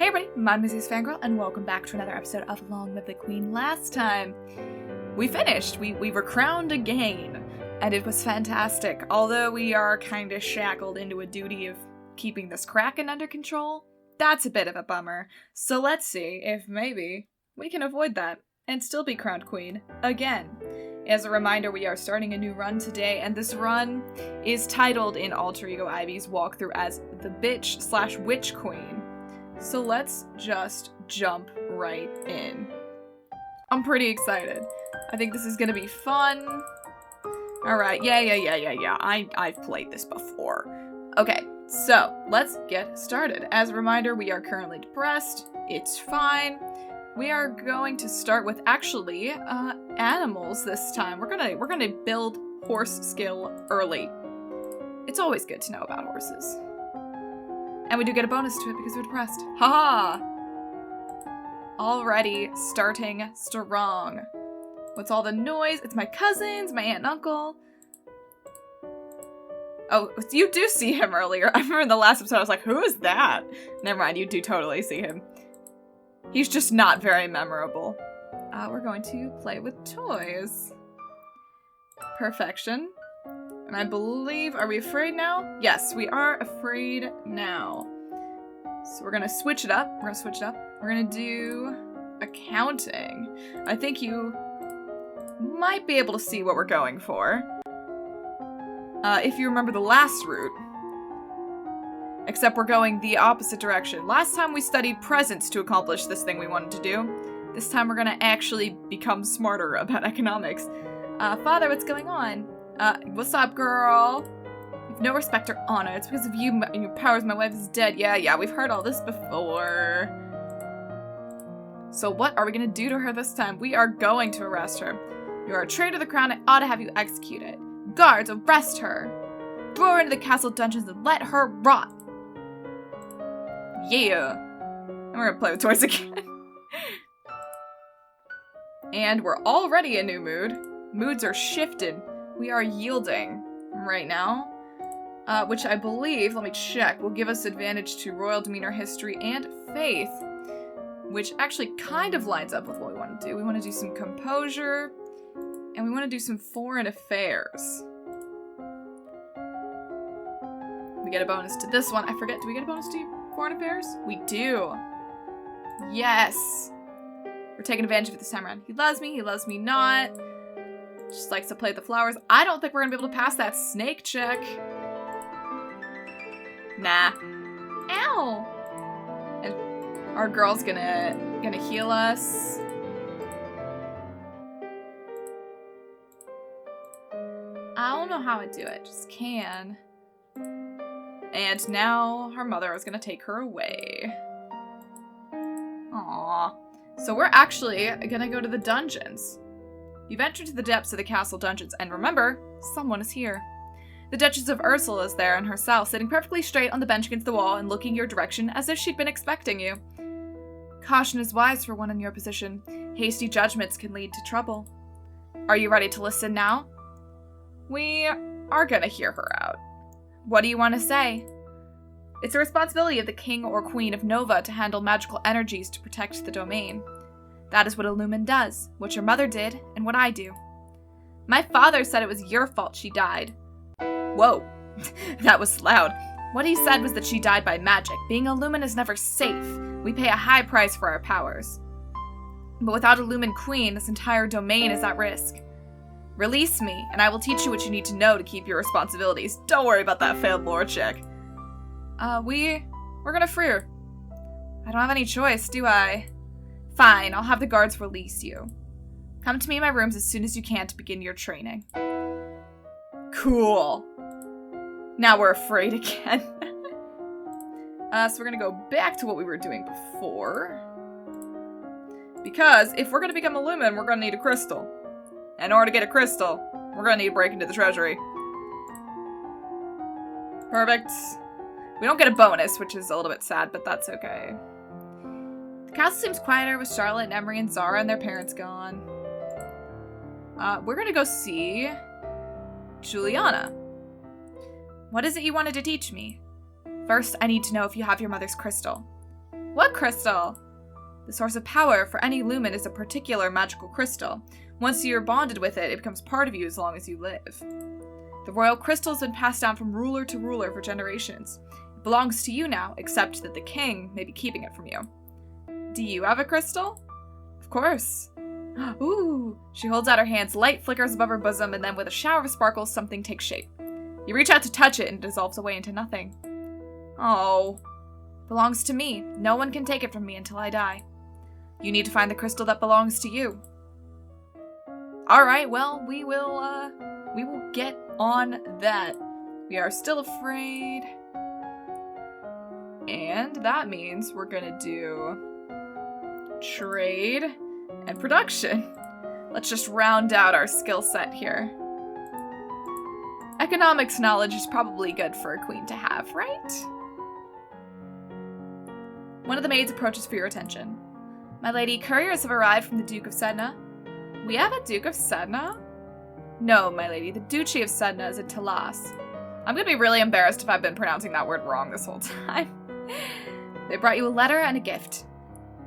Hey everybody, my name is AceFangirl, and welcome back to another episode of Long Live the Queen. Last time, we finished. We were crowned again, and it was fantastic. Although we are kinda shackled into a duty of keeping this Kraken under control, that's a bit of a bummer. So let's see if maybe we can avoid that and still be crowned queen again. As a reminder, we are starting a new run today, and this run is titled in Alter Ego Ivy's walkthrough as the Bitch/Witch Queen. So let's just jump right in. I'm pretty excited. I think this is gonna be fun. Alright, yeah. I've played this before. Okay, so let's get started. As a reminder, we are currently depressed. It's fine. We are going to start with actually animals this time. We're gonna build horse skill early. It's always good to know about horses. And we do get a bonus to it because we're depressed. Haha! Already starting strong. What's all the noise? It's my cousins, my aunt and uncle. Oh, you do see him earlier. I remember in the last episode I was like, who is that? Never mind, you do totally see him. He's just not very memorable. We're going to play with toys. Perfection. And I believe, are we afraid now? Yes, we are afraid now. So we're gonna switch it up. We're gonna do accounting. I think you might be able to see what we're going for. If you remember the last route. Except we're going the opposite direction. Last time we studied presents to accomplish this thing we wanted to do. This time we're gonna actually become smarter about economics. Father, what's going on? What's up, girl? You've no respect or honor. It's because of you and your powers my wife is dead. Yeah, we've heard all this before. So what are we gonna do to her this time? We are going to arrest her. You're a traitor to the crown. I ought to have you executed. Guards, arrest her. Throw her into the castle dungeons and let her rot. Yeah. And we're gonna play with toys again. And we're already in a new mood. Moods are shifted. We are yielding right now, which I believe, let me check, will give us advantage to royal demeanor, history, and faith, which actually kind of lines up with what we want to do. We want to do some composure, and we want to do some foreign affairs. We get a bonus to this one. I forget, do we get a bonus to foreign affairs? We do. Yes. We're taking advantage of it this time around. He loves me not. Just likes to play with the flowers. I don't think we're gonna be able to pass that snake check. Nah. Ow! And our girl's gonna heal us. I don't know how I do it, just can. And now her mother is gonna take her away. Aww. So we're actually gonna go to the dungeons. You've entered to the depths of the castle dungeons, and remember, someone is here. The Duchess of Ursula is there in her cell, sitting perfectly straight on the bench against the wall and looking your direction as if she'd been expecting you. Caution is wise for one in your position. Hasty judgments can lead to trouble. Are you ready to listen now? We are gonna hear her out. What do you want to say? It's the responsibility of the king or queen of Nova to handle magical energies to protect the domain. That is what a lumen does, what your mother did, and what I do. My father said it was your fault she died. Whoa, that was loud. What he said was that she died by magic. Being a lumen is never safe. We pay a high price for our powers. But without a lumen queen, this entire domain is at risk. Release me, and I will teach you what you need to know to keep your responsibilities. Don't worry about that failed lore check. We're gonna free her. I don't have any choice, do I? Fine, I'll have the guards release you. Come to me in my rooms as soon as you can to begin your training. Cool. Now we're afraid again. So we're gonna go back to what we were doing before. Because if we're gonna become a lumen, we're gonna need a crystal. And in order to get a crystal, we're gonna need to break into the treasury. Perfect. We don't get a bonus, which is a little bit sad, but that's okay. The castle seems quieter with Charlotte and Emery and Zara and their parents gone. We're gonna go see Juliana. What is it you wanted to teach me? First, I need to know if you have your mother's crystal. What crystal? The source of power for any lumen is a particular magical crystal. Once you're bonded with it, it becomes part of you as long as you live. The royal crystal has been passed down from ruler to ruler for generations. It belongs to you now, except that the king may be keeping it from you. Do you have a crystal? Of course. Ooh! She holds out her hands, light flickers above her bosom, and then with a shower of sparkles, something takes shape. You reach out to touch it and it dissolves away into nothing. Oh. Belongs to me. No one can take it from me until I die. You need to find the crystal that belongs to you. Alright, well, we will get on that. We are still afraid. And that means we're gonna do trade and production. Let's just round out our skill set here. Economics knowledge is probably good for a queen to have, right? One of the maids approaches for your attention. My lady, couriers have arrived from the Duke of Sedna. We have a Duke of Sedna? No, my lady, the Duchy of Sedna is in Talas. I'm gonna be really embarrassed if I've been pronouncing that word wrong this whole time. They brought you a letter and a gift.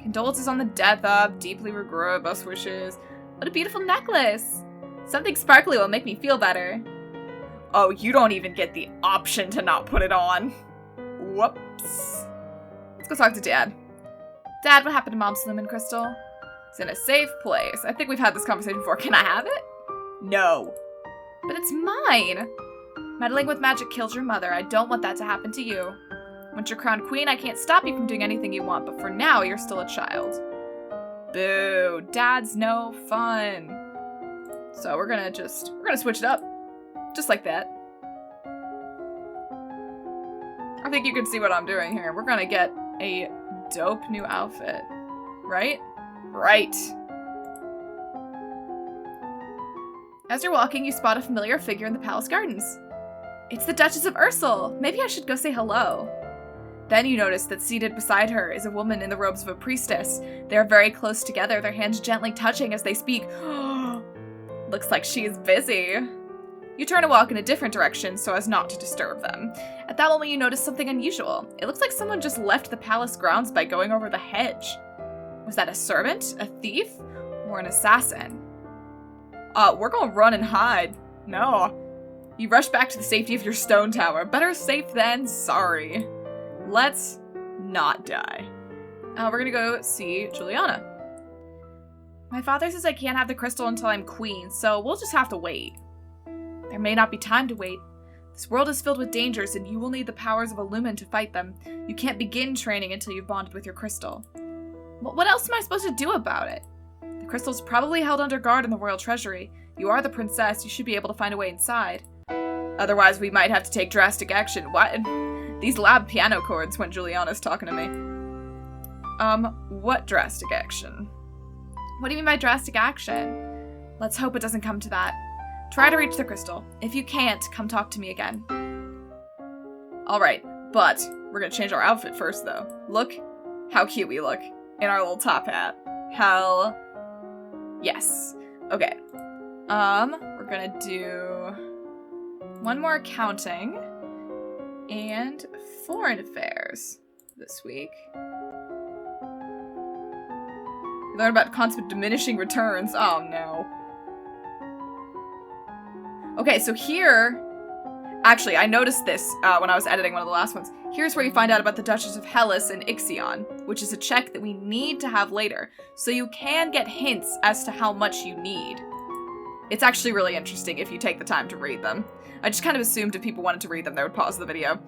Condolences on the death of, deeply regret, best wishes. What a beautiful necklace! Something sparkly will make me feel better. Oh, you don't even get the option to not put it on. Whoops. Let's go talk to Dad. Dad, what happened to Mom's lumen crystal? It's in a safe place. I think we've had this conversation before. Can I have it? No. But it's mine. Meddling with magic killed your mother. I don't want that to happen to you. Once you're crowned queen, I can't stop you from doing anything you want, but for now, you're still a child. Boo. Dad's no fun. So we're gonna switch it up. Just like that. I think you can see what I'm doing here. We're gonna get a dope new outfit. Right? Right. As you're walking, you spot a familiar figure in the palace gardens. It's the Duchess of Ursel. Maybe I should go say hello. Then you notice that seated beside her is a woman in the robes of a priestess. They are very close together, their hands gently touching as they speak. Looks like she is busy. You turn and walk in a different direction so as not to disturb them. At that moment, you notice something unusual. It looks like someone just left the palace grounds by going over the hedge. Was that a servant, a thief, or an assassin? We're gonna run and hide. No. You rush back to the safety of your stone tower. Better safe than sorry. Let's not die. We're gonna go see Juliana. My father says I can't have the crystal until I'm queen, so we'll just have to wait. There may not be time to wait. This world is filled with dangers, and you will need the powers of a lumen to fight them. You can't begin training until you've bonded with your crystal. What else am I supposed to do about it? The crystal's probably held under guard in the royal treasury. You are the princess. You should be able to find a way inside. Otherwise, we might have to take drastic action. What? These loud piano chords when Juliana's talking to me. What drastic action? What do you mean by drastic action? Let's hope it doesn't come to that. Try to reach the crystal. If you can't, come talk to me again. Alright, but we're gonna change our outfit first, though. Look how cute we look in our little top hat. Hell yes. Okay. We're gonna do one more accounting and foreign affairs this week. We learn about constant diminishing returns. Oh no. Okay, so here, actually, I noticed this when I was editing one of the last ones. Here's where you find out about the Duchess of Hellas and Ixion, which is a check that we need to have later, so you can get hints as to how much you need. It's actually really interesting if you take the time to read them. I just kind of assumed if people wanted to read them, they would pause the video.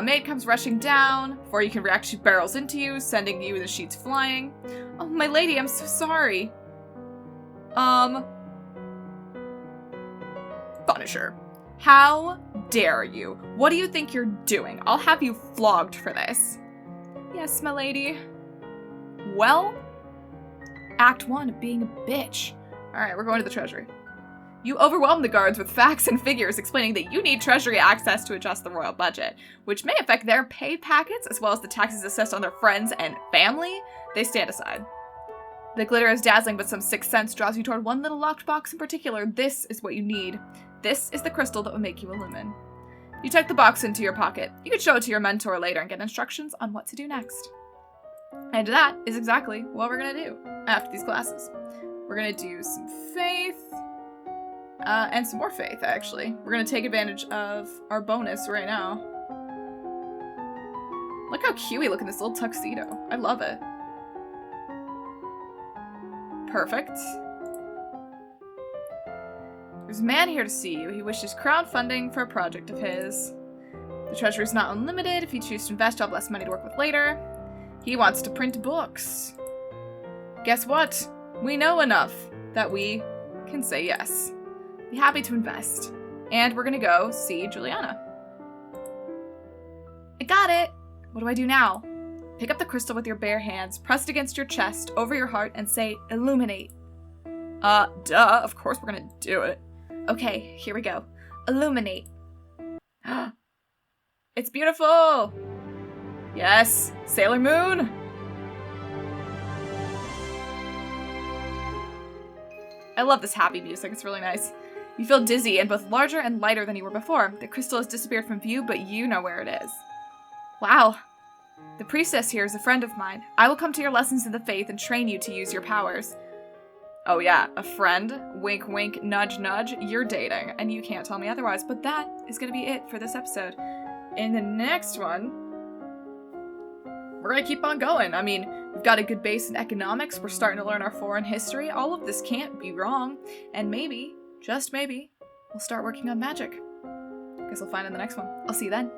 Maid comes rushing down, before you can react, she barrels into you, sending you the sheets flying. Oh, my lady, I'm so sorry. Punisher. How dare you? What do you think you're doing? I'll have you flogged for this. Yes, my lady. Well, Act 1 of being a bitch. Alright, we're going to the treasury. You overwhelm the guards with facts and figures explaining that you need treasury access to adjust the royal budget, which may affect their pay packets as well as the taxes assessed on their friends and family. They stand aside. The glitter is dazzling, but some sixth sense draws you toward one little locked box in particular. This is what you need. This is the crystal that will make you a lumen. You tuck the box into your pocket. You could show it to your mentor later and get instructions on what to do next. And that is exactly what we're gonna do after these classes. We're gonna do some faith, and some more faith, actually. We're gonna take advantage of our bonus right now. Look how cute we look in this little tuxedo. I love it. Perfect. There's a man here to see you. He wishes crowdfunding for a project of his. The treasury is not unlimited. If you choose to invest, you'll have less money to work with later. He wants to print books. Guess what? We know enough that we can say yes. Be happy to invest. And we're gonna go see Juliana. I got it! What do I do now? Pick up the crystal with your bare hands, press it against your chest, over your heart, and say, illuminate. Duh, of course we're gonna do it. Okay, here we go. Illuminate. It's beautiful! Yes, Sailor Moon! I love this happy music, it's really nice. You feel dizzy and both larger and lighter than you were before. The crystal has disappeared from view, but you know where it is. Wow. The priestess here is a friend of mine. I will come to your lessons in the faith and train you to use your powers. Oh yeah, a friend? Wink wink, nudge nudge, you're dating, and you can't tell me otherwise, but that is gonna be it for this episode. In the next one, we're gonna keep on going. I mean, we've got a good base in economics, we're starting to learn our foreign history, all of this can't be wrong, and maybe, just maybe, we'll start working on magic. Guess we'll find in the next one. I'll see you then.